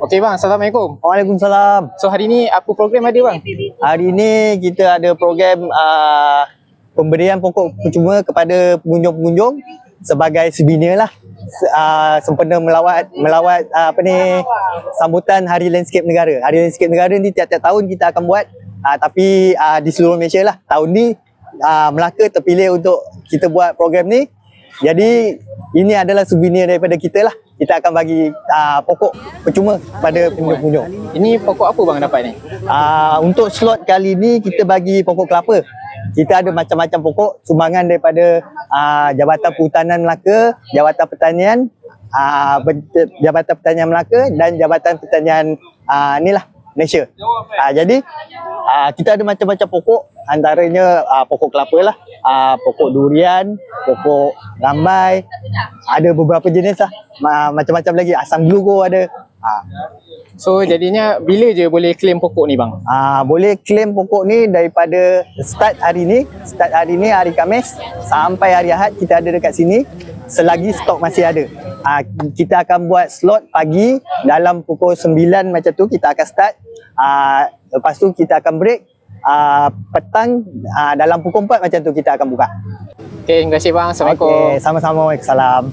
Okey bang, Assalamualaikum. Waalaikumsalam. So hari ni apa program ada bang? Hari ini kita ada program pemberian pokok percuma kepada pengunjung-pengunjung sebagai souvenir lah. Sempena melawat sambutan Hari Landscape Negara. Hari Landscape Negara ni tiap-tiap tahun kita akan buat, tapi di seluruh Malaysia lah. Tahun ni Melaka terpilih untuk kita buat program ni. Jadi ini adalah souvenir daripada kita lah. Kita akan bagi pokok percuma kepada pengunjung-pengunjung. Ini pokok apa bang dapat ni? Untuk slot kali ni kita bagi pokok kelapa. Kita ada macam-macam pokok sumbangan daripada Jabatan Perhutanan Melaka, Jabatan Pertanian, Jabatan Pertanian Melaka dan Jabatan Pertanian Malaysia. Jadi kita ada macam-macam pokok, antaranya pokok kelapa lah, pokok durian, pokok rambai, ada beberapa jenis lah, macam-macam lagi, asam glugo ada. So jadinya bila je boleh claim pokok ni bang? Boleh claim pokok ni daripada start hari ni hari Khamis sampai hari Ahad kita ada dekat sini selagi stok masih ada. Kita akan buat slot pagi dalam pukul 9 macam tu kita akan start. Lepas tu kita akan break petang dalam pukul 4 macam tu kita akan buka. Okey, terima kasih bang. Assalamualaikum. Okey, sama-sama. Waalaikumsalam.